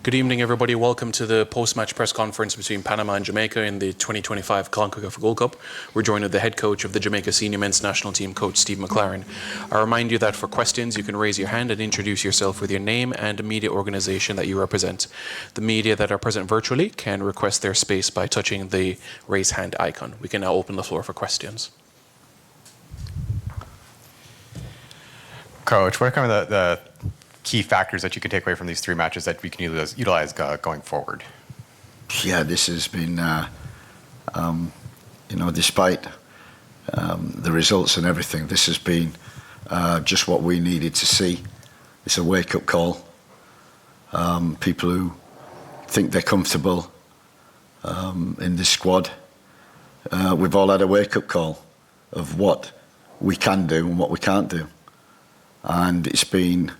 Good evening, everybody. Welcome to the post-match press conference between Panama and Jamaica in the 2025 CONCACAF Gold Cup. We're joined with the head coach of the Jamaica senior men's national team, Coach Steve McClaren. I remind you that for questions, you can raise your hand and introduce yourself with your name and media organization that you represent. The media that are present virtually can request their space by touching the raise hand icon. We can now open the floor for questions. Coach, what are kind of the key factors that you can take away from these three matches that we can utilize going forward? Yeah, this has been, despite the results and everything, this has been just what we needed to see. It's a wake-up call. People who think they're comfortable in this squad, we've all had a wake-up call of what we can do and what we can't do. And it's been,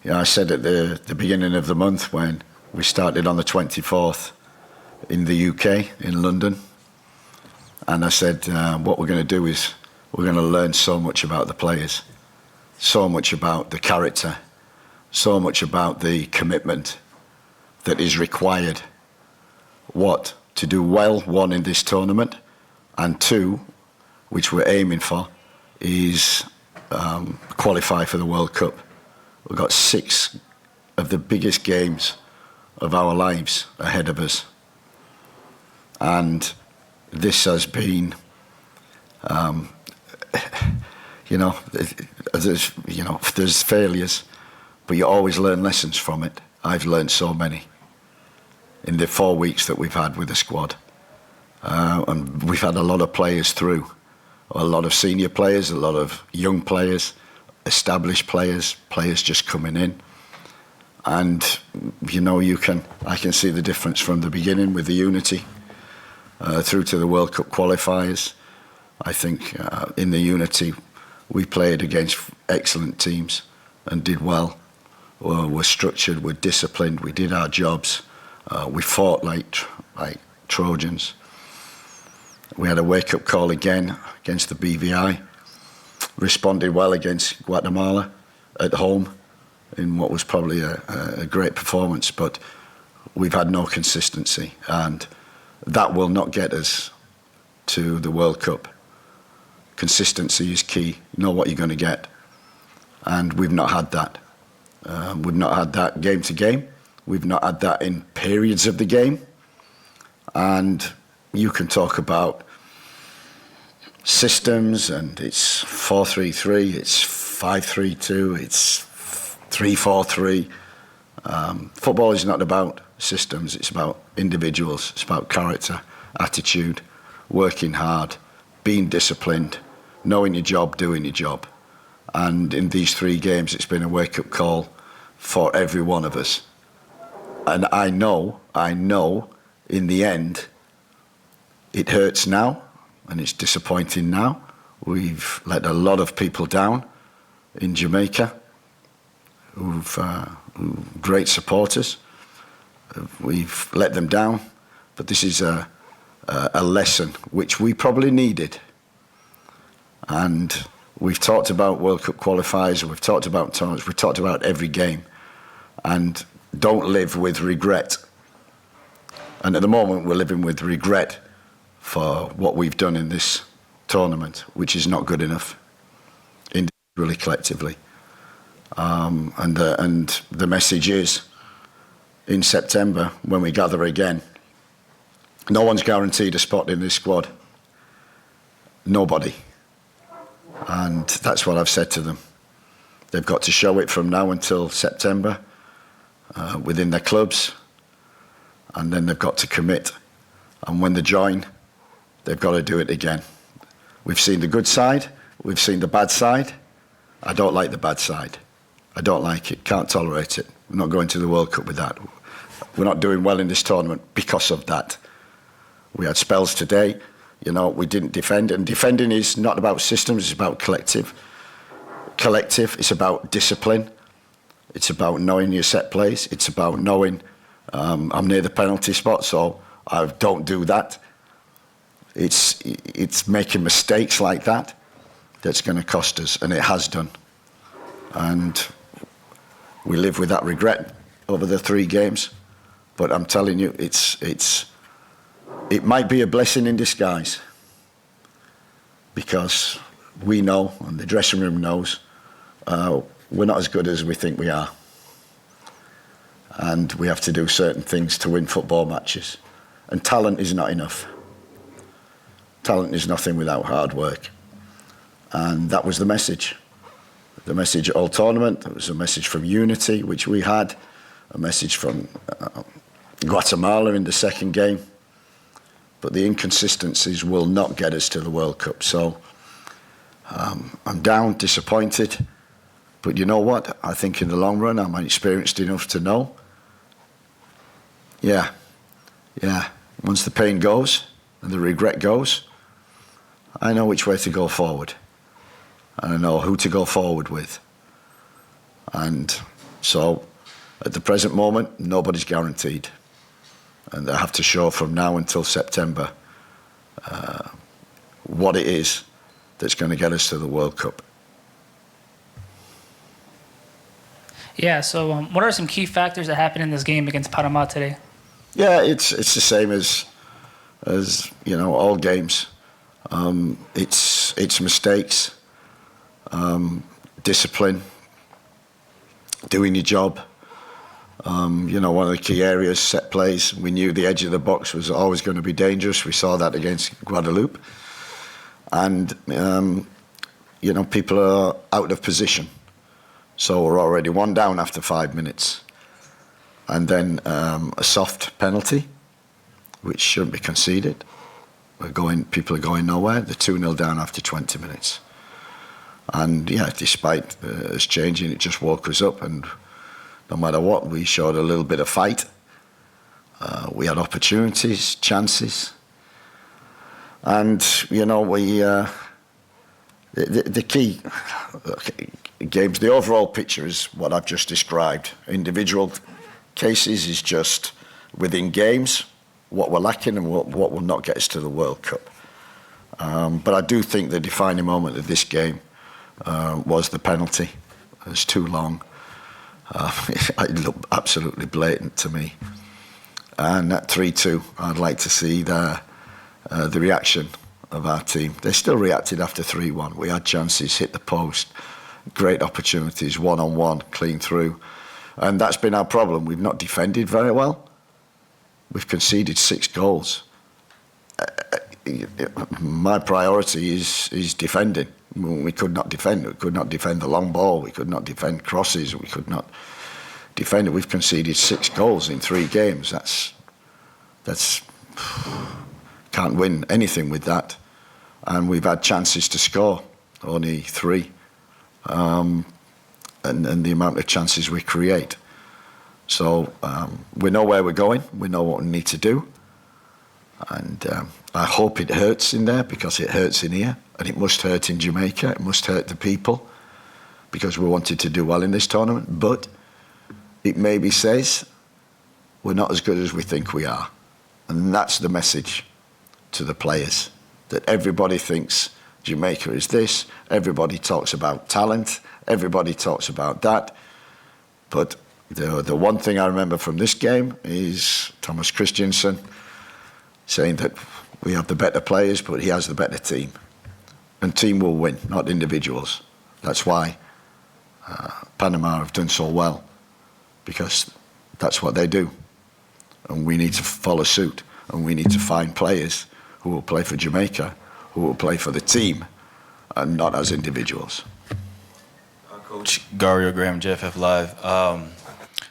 I said at the beginning of the month when we started on the 24th in the UK, in London, and I said what we're going to do is we're going to learn so much about the players, so much about the character, so much about the commitment that is required, to do well, one, in this tournament, and two, which we're aiming for, is qualify for the World Cup. We've got 6 of the biggest games of our lives ahead of us. And this has been, there's failures, but you always learn lessons from it. I've learned so many in the 4 weeks that we've had with the squad. And we've had a lot of players through, a lot of senior players, a lot of young players, established players just coming in. And, I can see the difference from the beginning with the unity through to the World Cup qualifiers. I think in the unity we played against excellent teams and did well. We're structured, we're disciplined, we did our jobs, we fought like Trojans. We had a wake-up call again against the BVI, responded well against Guatemala at home in what was probably a great performance, but we've had no consistency, and that will not get us to the World Cup. Consistency is key. You know what you're going to get, and we've not had that. We've not had that game to game. We've not had that in periods of the game, and you can talk about systems, and it's 4-3-3, it's 5-3-2, it's 3-4-3. Football is not about systems, it's about individuals, it's about character, attitude, working hard, being disciplined, knowing your job, doing your job. And in these 3 games, it's been a wake-up call for every one of us. And I know, in the end, it hurts now, and it's disappointing now. We've let a lot of people down in Jamaica, who've great supporters. We've let them down, but this is a lesson which we probably needed. And we've talked about World Cup qualifiers, we've talked about tournaments, we've talked about every game, and don't live with regret. And at the moment, we're living with regret for what we've done in this tournament, which is not good enough, individually, collectively. And the message is, in September, when we gather again, no one's guaranteed a spot in this squad. Nobody. And that's what I've said to them. They've got to show it from now until September within their clubs, and then they've got to commit. And when they join, they've got to do it again. We've seen the good side, we've seen the bad side. I don't like the bad side. I don't like it, can't tolerate it. We're not going to the World Cup with that. We're not doing well in this tournament because of that. We had spells today, we didn't defend, and defending is not about systems, it's about collective. It's about discipline. It's about knowing your set plays. It's about knowing I'm near the penalty spot, so I don't do that. It's making mistakes like that that's going to cost us, and it has done. And we live with that regret over the 3 games. But I'm telling you, it might be a blessing in disguise, because we know, and the dressing room knows, we're not as good as we think we are. And we have to do certain things to win football matches. And talent is not enough. Talent is nothing without hard work. And that was the message. The message at all tournament. It was a message from unity, which we had. A message from Guatemala in the second game. But the inconsistencies will not get us to the World Cup. So I'm down, disappointed. But you know what? I think in the long run, I'm experienced enough to know. Yeah. Once the pain goes and the regret goes, I know which way to go forward. And I know who to go forward with. And so, at the present moment, nobody's guaranteed. And they have to show from now until September what it is that's going to get us to the World Cup. Yeah, so what are some key factors that happened in this game against Panama today? Yeah, it's the same as all games. It's mistakes, discipline, doing your job. One of the key areas, set plays. We knew the edge of the box was always going to be dangerous. We saw that against Guadeloupe. And, people are out of position. So we're already one down after 5 minutes. And then a soft penalty, which shouldn't be conceded. People are going nowhere. They're 2-0 down after 20 minutes. And despite us changing, it just woke us up. And no matter what, we showed a little bit of fight. We had opportunities, chances. And, the key games, the overall picture is what I've just described. Individual cases is just within games, what we're lacking and what will not get us to the World Cup. But I do think the defining moment of this game was the penalty. It was too long. It looked absolutely blatant to me. And at 3-2, I'd like to see the reaction of our team. They still reacted after 3-1. We had chances, hit the post, great opportunities, one-on-one, clean through. And that's been our problem. We've not defended very well. We've conceded 6 goals. My priority is defending. We could not defend. We could not defend the long ball. We could not defend crosses. We could not defend it. We've conceded 6 goals in 3 games. That's can't win anything with that. And we've had chances to score, only 3. And the amount of chances we create. So we know where we're going. We know what we need to do. And I hope it hurts in there, because it hurts in here. And it must hurt in Jamaica. It must hurt the people, because we wanted to do well in this tournament. But it maybe says we're not as good as we think we are. And that's the message to the players, that everybody thinks Jamaica is this. Everybody talks about talent. Everybody talks about that. But the one thing I remember from this game is Thomas Christiansen saying that we have the better players, but he has the better team. And team will win, not individuals. That's why Panama have done so well, because that's what they do. And we need to follow suit, and we need to find players who will play for Jamaica, who will play for the team, and not as individuals. Coach Gario Graham, JFF Live.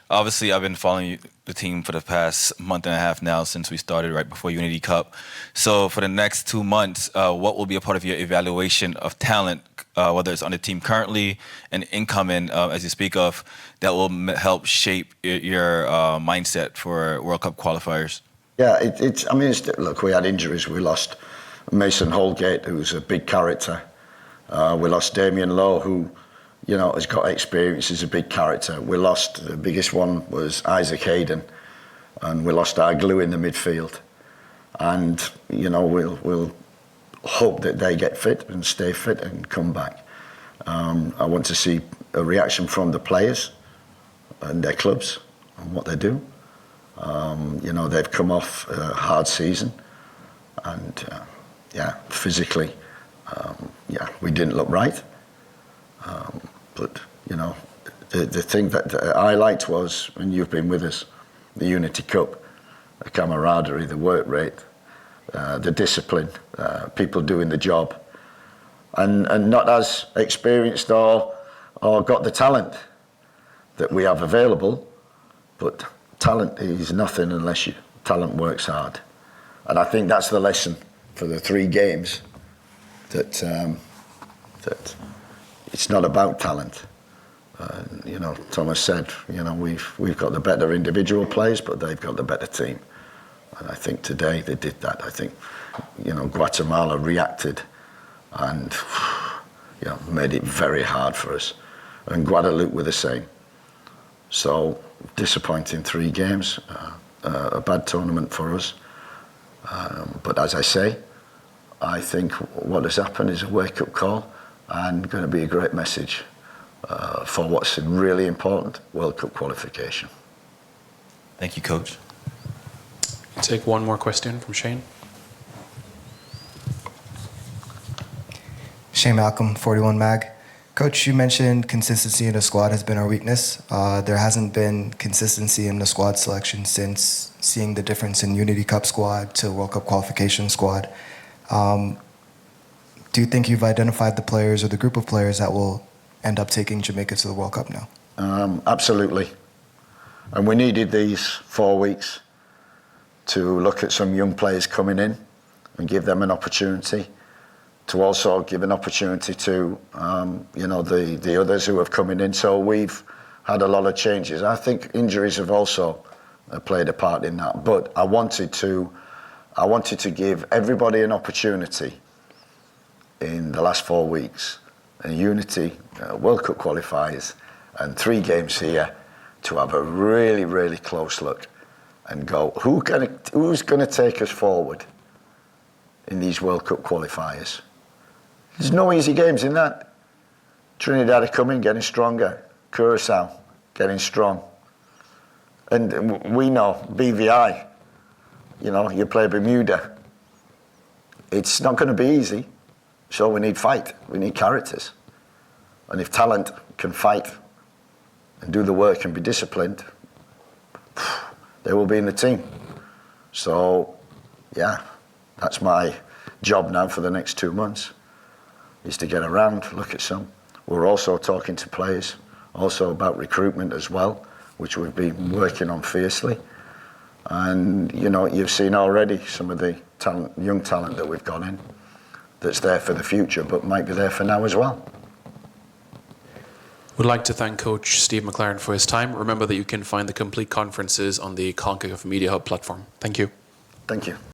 Obviously, I've been following the team for the past month and a half now, since we started right before Unity Cup. So for the next 2 months, what will be a part of your evaluation of talent, whether it's on the team currently and incoming, as you speak of, that will help shape your mindset for World Cup qualifiers? Yeah, look, we had injuries. We lost Mason Holgate, who's a big character. We lost Damien Lowe, who has got experience, is a big character. We lost, the biggest one was Isaac Hayden, and we lost our glue in the midfield. And, we'll hope that they get fit and stay fit and come back. I want to see a reaction from the players and their clubs and what they do. They've come off a hard season, and physically, we didn't look right. But the thing that I liked was, when you've been with us, the Unity Cup, the camaraderie, the work rate, the discipline, people doing the job, and not as experienced or got the talent that we have available, but talent is nothing unless talent works hard. And I think that's the lesson for the 3 games, that it's not about talent. Thomas said, we've got the better individual players, but they've got the better team. And I think today they did that. I think, Guatemala reacted and, made it very hard for us. And Guadeloupe were the same. So, disappointing 3 games, a bad tournament for us. But as I say, I think what has happened is a wake-up call and going to be a great message for what's really important, World Cup qualification. Thank you, Coach. Take one more question from Shane. Shane Malcolm, 41 Mag. Coach, you mentioned consistency in the squad has been our weakness. There hasn't been consistency in the squad selection since seeing the difference in Unity Cup squad to World Cup qualification squad. Do you think you've identified the players or the group of players that will end up taking Jamaica to the World Cup now? Absolutely. And we needed these 4 weeks to look at some young players coming in and give them an opportunity, to also give an opportunity to the others who have coming in. So we've had a lot of changes. I think injuries have also played a part in that. But I wanted to give everybody an opportunity in the last 4 weeks. And Unity, World Cup qualifiers, and 3 games here, to have a really, really close look and go, who's going to take us forward in these World Cup qualifiers? There's no easy games in that. Trinidad are coming, getting stronger. Curacao, getting strong. And we know, BVI, you play Bermuda. It's not going to be easy, so we need fight. We need characters. And if talent can fight and do the work and be disciplined, they will be in the team. So, that's my job now for the next 2 months, is to get around, look at some. We're also talking to players, also about recruitment as well, which we've been working on fiercely. And, you've seen already some of the young talent that we've got in that's there for the future, but might be there for now as well. Would like to thank Coach Steve McClaren for his time. Remember that you can find the complete conferences on the CONCACAF Media Hub platform. Thank you. Thank you.